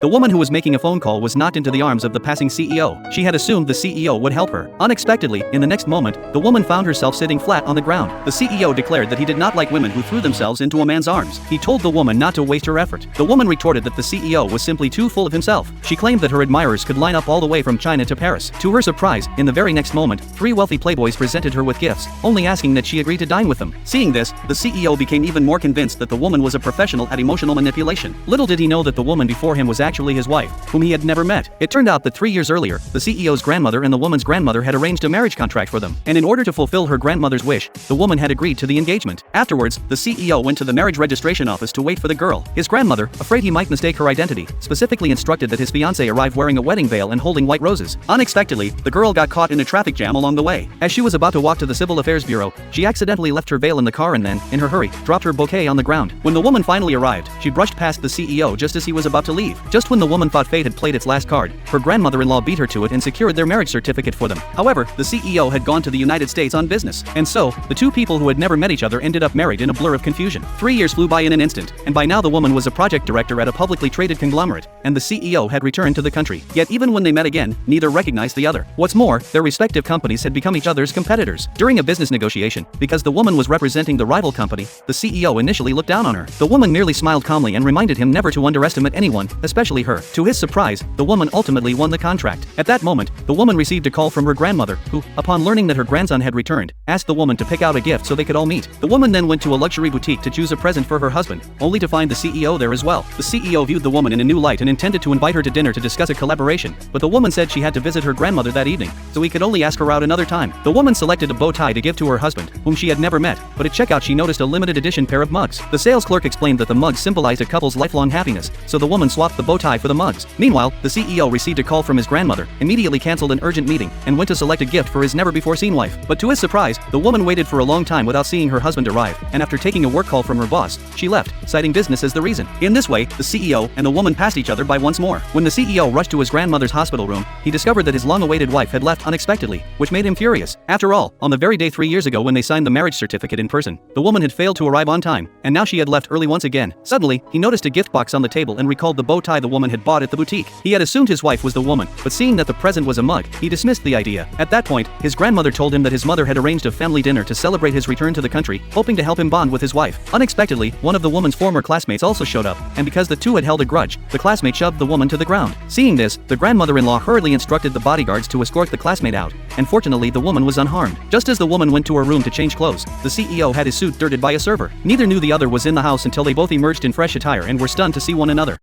The woman who was making a phone call was knocked into the arms of the passing CEO. She had assumed the CEO would help her. Unexpectedly, in the next moment, the woman found herself sitting flat on the ground. The CEO declared that he did not like women who threw themselves into a man's arms. He told the woman not to waste her effort. The woman retorted that the CEO was simply too full of himself. She claimed that her admirers could line up all the way from China to Paris. To her surprise, in the very next moment, 3 wealthy playboys presented her with gifts, only asking that she agree to dine with them. Seeing this, the CEO became even more convinced that the woman was a professional at emotional manipulation. Little did he know that the woman before him was actually his wife, whom he had never met. It turned out that 3 years earlier, the CEO's grandmother and the woman's grandmother had arranged a marriage contract for them, and in order to fulfill her grandmother's wish, the woman had agreed to the engagement. Afterwards, the CEO went to the marriage registration office to wait for the girl. His grandmother, afraid he might mistake her identity, specifically instructed that his fiancée arrive wearing a wedding veil and holding white roses. Unexpectedly, the girl got caught in a traffic jam along the way. As she was about to walk to the Civil Affairs Bureau, she accidentally left her veil in the car and then, in her hurry, dropped her bouquet on the ground. When the woman finally arrived, she brushed past the CEO just as he was about to leave. Just when the woman thought fate had played its last card, her grandmother-in-law beat her to it and secured their marriage certificate for them. However, the CEO had gone to the United States on business, and so, the two people who had never met each other ended up married in a blur of confusion. 3 years flew by in an instant, and by now the woman was a project director at a publicly traded conglomerate, and the CEO had returned to the country. Yet even when they met again, neither recognized the other. What's more, their respective companies had become each other's competitors. During a business negotiation, because the woman was representing the rival company, the CEO initially looked down on her. The woman merely smiled calmly and reminded him never to underestimate anyone, especially her. To his surprise, the woman ultimately won the contract. At that moment, the woman received a call from her grandmother, who, upon learning that her grandson had returned, asked the woman to pick out a gift so they could all meet. The woman then went to a luxury boutique to choose a present for her husband, only to find the CEO there as well. The CEO viewed the woman in a new light and intended to invite her to dinner to discuss a collaboration, but the woman said she had to visit her grandmother that evening, so he could only ask her out another time. The woman selected a bow tie to give to her husband, whom she had never met, but at checkout she noticed a limited edition pair of mugs. The sales clerk explained that the mugs symbolized a couple's lifelong happiness, so the woman swapped the bow tie for the mugs. Meanwhile, the CEO received a call from his grandmother, immediately canceled an urgent meeting, and went to select a gift for his never-before-seen wife. But to his surprise, the woman waited for a long time without seeing her husband arrive, and after taking a work call from her boss, she left, citing business as the reason. In this way, the CEO and the woman passed each other by once more. When the CEO rushed to his grandmother's hospital room, he discovered that his long-awaited wife had left unexpectedly, which made him furious. After all, on the very day 3 years ago when they signed the marriage certificate in person, the woman had failed to arrive on time, and now she had left early once again. Suddenly, he noticed a gift box on the table and recalled the bow tie the woman had bought at the boutique. He had assumed his wife was the woman, but seeing that the present was a mug, he dismissed the idea. At that point, his grandmother told him that his mother had arranged a family dinner to celebrate his return to the country, hoping to help him bond with his wife. Unexpectedly, one of the woman's former classmates also showed up, and because the two had held a grudge, the classmate shoved the woman to the ground. Seeing this, the grandmother-in-law hurriedly instructed the bodyguards to escort the classmate out, and fortunately the woman was unharmed. Just as the woman went to her room to change clothes, the CEO had his suit dirted by a server. Neither knew the other was in the house until they both emerged in fresh attire and were stunned to see one another.